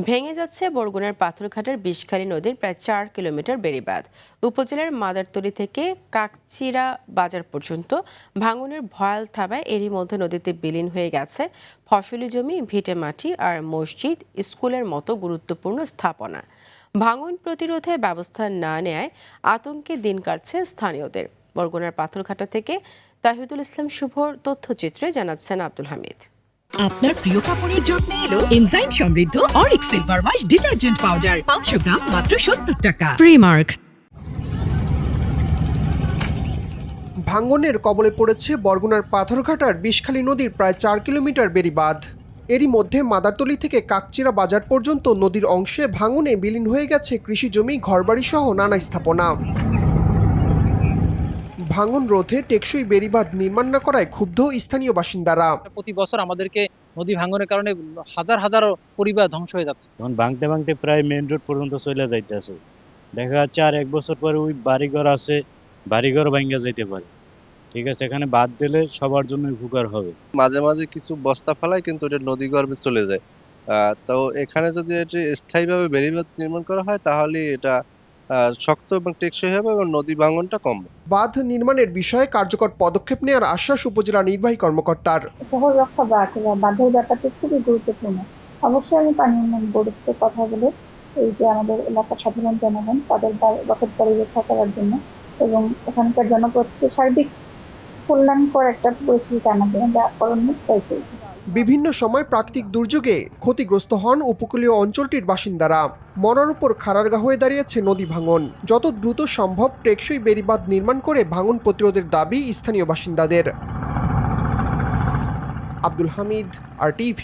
ভেঙে যাচ্ছে বরগুনার পাথরঘাটার বিষখালী নদীর প্রায় ৪ কিলোমিটার বেড়িবাঁধ। উপজেলার মাদারতলী থেকে কাকচিরা বাজার পর্যন্ত ভাঙনের ভয়াল থাবায় এরই মধ্যে নদীতে বিলীন হয়ে গেছে ফসলি জমি, ভিটেমাটি আর মসজিদ, স্কুলের মতো গুরুত্বপূর্ণ স্থাপনা। ভাঙন প্রতিরোধে ব্যবস্থা না নেয়ায় আতঙ্কে দিন কাটছে স্থানীয়দের। বরগুনার পাথরঘাটা থেকে তাহিদুল ইসলাম শুভর তথ্যচিত্রে জানাচ্ছেন আব্দুল হামিদ। আপনার প্রিয় কাপড়ের যত্নে এলো এনজাইম সমৃদ্ধ Arik silver wash detergent powder 500 গ্রাম মাত্র 70 টাকা। প্রিমার্ক। ভাঙনের কবলে পড়েছে বরগুনার পাথরঘাটার বিষখালী নদীর প্রায় ৪ কিলোমিটার বেড়িবাঁধ। এরই মধ্যে মাদারতলী থেকে কাকচিরা বাজার পর্যন্ত নদীর অংশে ভাঙনে বিলীন হয়ে গেছে কৃষি জমি, ঘরবাড়ি সহ নানা স্থাপনা। ভাঙন রোধে টেকসই বেড়িবাঁধ নির্মাণ না করায় ক্ষুব্ধ স্থানীয় বাসিন্দারা। প্রতি বছর আমাদেরকে নদী ভাঙনের কারণে হাজার হাজার পরিবার ধ্বংস হয়ে যাচ্ছে। তখন ভাঙতে ভাঙতে প্রায় মেইন রোড পর্যন্ত চলে যাইতেছে। দেখা যাচ্ছে আর 1 বছর পরে ওই বাড়িঘর আছে, বাড়িঘর ভাঙা যাইতে পারে। ঠিক আছে, এখানে বাদ দিলে সবার জন্য উপকার হবে। মাঝে মাঝে কিছু বস্তা ফেলায় কিন্তু এটা নদী গর্ভে চলে যায়। তো এখানে যদি এটি স্থায়ীভাবে বেড়িবাঁধ নির্মাণ করা হয় তাহলে এটা শক্ত এবং টেকসই হবে এবং নদী ভাঙনটা কমবে। বাঁধ নির্মাণের বিষয়ে কার্যকর পদক্ষেপ নেওয়ার আশ্বাস উপজেলা নির্বাহী কর্মকর্তার। শহর রক্ষা বাঁধের ব্যাপারটি খুবই গুরুত্বপূর্ণ। অবশ্যই আমি পানি উন্নয়ন বোর্ডের সাথে কথা বলে এই যে আমাদের এলাকার সাধারণ জনগণ তাদের বকেট বাড়ি রক্ষা করার জন্য এবং এখানকার জনপদকে সার্বিক কল্যাণকর একটা পরিস্থিতি আনার জন্য যা করণীয় তাই করব। বিভিন্ন সময় প্রাকৃতিক দুর্যোগে ক্ষতিগ্রস্ত হন উপকূলীয় অঞ্চলটির বাসিন্দারা। মরার উপর খাড়ারগা হয়ে দাঁড়িয়েছে নদী ভাঙন। যত দ্রুত সম্ভব টেকসই বেড়িবাঁধ নির্মাণ করে ভাঙন প্রতিরোধের দাবি স্থানীয় বাসিন্দাদের। আব্দুল হামিদ, RTV।